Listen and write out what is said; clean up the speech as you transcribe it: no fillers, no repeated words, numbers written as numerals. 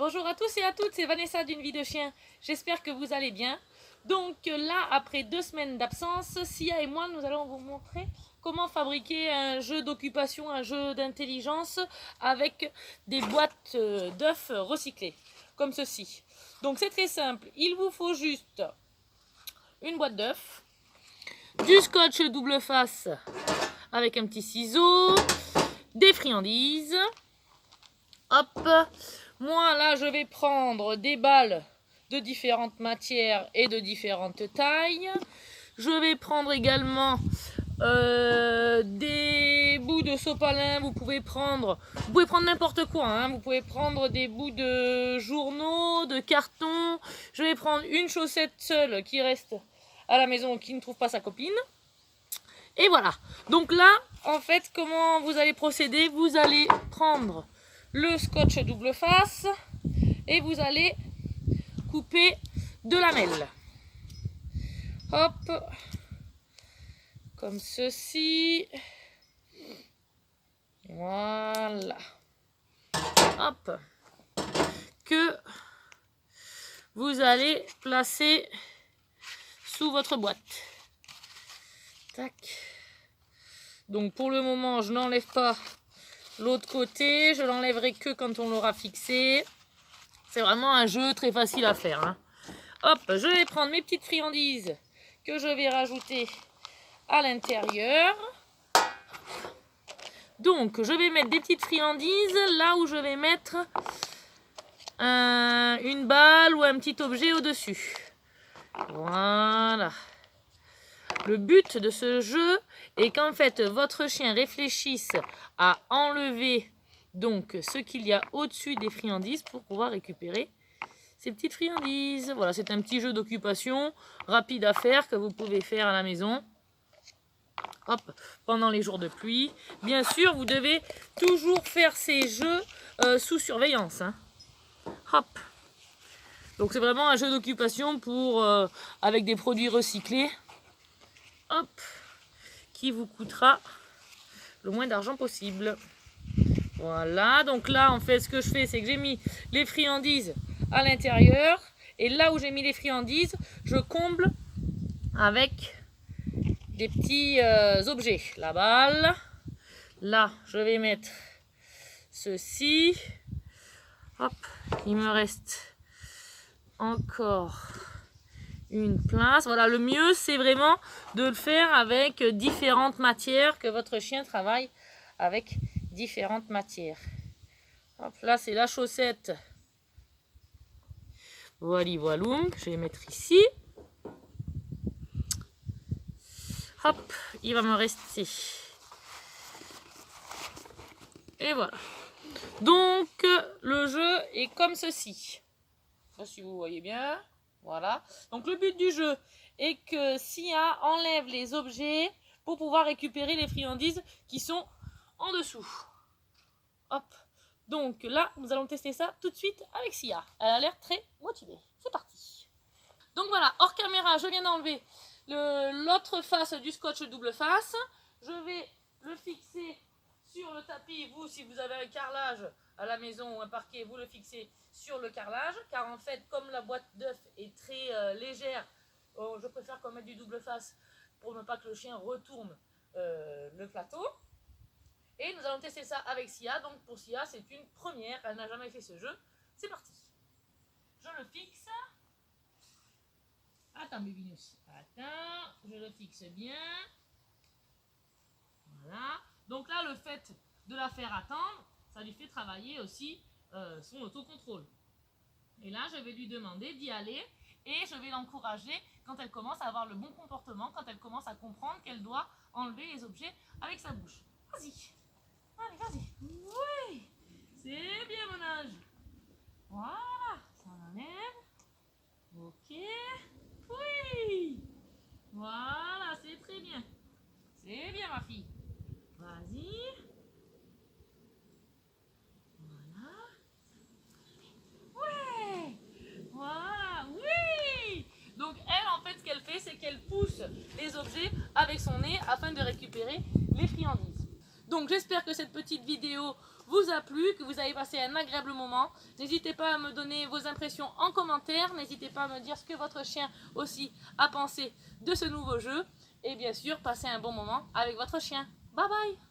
Bonjour à tous et à toutes, c'est Vanessa d'une vie de chien. J'espère que vous allez bien. Donc là, après 2 semaines d'absence, Sia et moi, nous allons vous montrer comment fabriquer un jeu d'occupation, un jeu d'intelligence avec des boîtes d'œufs recyclées, comme ceci. Donc c'est très simple, il vous faut juste une boîte d'œufs, du scotch double face avec un petit ciseau, des friandises. Hop, moi là je vais prendre des balles de différentes matières et de différentes tailles. Je vais prendre également des bouts de sopalin. Vous pouvez prendre n'importe quoi, hein. Vous pouvez prendre des bouts de journaux, de carton. Je vais prendre une chaussette seule qui reste à la maison, qui ne trouve pas sa copine. Et voilà. Donc là, en fait, comment vous allez procéder? Vous allez prendre le scotch double face et vous allez couper de lamelles. Hop, comme ceci. Voilà. Hop, que vous allez placer sous votre boîte. Tac. Donc pour le moment, je n'enlève pas l'autre côté, je l'enlèverai que quand on l'aura fixé. C'est vraiment un jeu très facile à faire, hein. Hop, je vais prendre mes petites friandises que je vais rajouter à l'intérieur. Donc, je vais mettre des petites friandises là où je vais mettre une balle ou un petit objet au-dessus. Voilà. Le but de ce jeu est qu'en fait, votre chien réfléchisse à enlever donc ce qu'il y a au-dessus des friandises pour pouvoir récupérer ces petites friandises. Voilà, c'est un petit jeu d'occupation rapide à faire que vous pouvez faire à la maison. Hop, pendant les jours de pluie. Bien sûr, vous devez toujours faire ces jeux sous surveillance, hein. Hop. Donc c'est vraiment un jeu d'occupation pour avec des produits recyclés. Hop, qui vous coûtera le moins d'argent possible. Voilà, donc là en fait ce que je fais, c'est que j'ai mis les friandises à l'intérieur et là où j'ai mis les friandises, je comble avec des petits objets. La balle, là je vais mettre ceci. Hop, il me reste encore une place. Voilà, le mieux c'est vraiment de le faire avec différentes matières, que votre chien travaille avec différentes matières. Hop, là c'est la chaussette. Voilà, voilà, je vais mettre ici. Hop, il va me rester. Et voilà. Donc le jeu est comme ceci. Là, si vous voyez bien. Voilà. Donc le but du jeu est que Sia enlève les objets pour pouvoir récupérer les friandises qui sont en dessous. Hop. Donc là, nous allons tester ça tout de suite avec Sia. Elle a l'air très motivée. C'est parti. Donc voilà, hors caméra, je viens d'enlever l'autre face du scotch double face. Je vais le fixer sur le tapis. Vous, si vous avez un carrelage à la maison ou un parquet, vous le fixez sur le carrelage. Car en fait, comme la boîte d'œufs est très légère, je préfère qu'on mette du double face pour ne pas que le chien retourne le plateau. Et nous allons tester ça avec Sia. Donc pour Sia, c'est une première. Elle n'a jamais fait ce jeu. C'est parti. Je le fixe. Attends, Bébinous. Attends, je le fixe bien. Voilà. Donc là, le fait de la faire attendre, ça lui fait travailler aussi son autocontrôle. Et là, je vais lui demander d'y aller et je vais l'encourager quand elle commence à avoir le bon comportement, quand elle commence à comprendre qu'elle doit enlever les objets avec sa bouche. Vas-y. Allez, vas-y. Oui. C'est bien, mon ange. Voilà. Ça enlève. Ok. Oui. Voilà, c'est très bien. C'est bien, ma fille. Vas-y. Voilà. Ouais. Voilà. Oui. Donc, elle, en fait, ce qu'elle fait, c'est qu'elle pousse les objets avec son nez afin de récupérer les friandises. Donc, j'espère que cette petite vidéo vous a plu, que vous avez passé un agréable moment. N'hésitez pas à me donner vos impressions en commentaire. N'hésitez pas à me dire ce que votre chien aussi a pensé de ce nouveau jeu. Et bien sûr, passez un bon moment avec votre chien. Bye bye!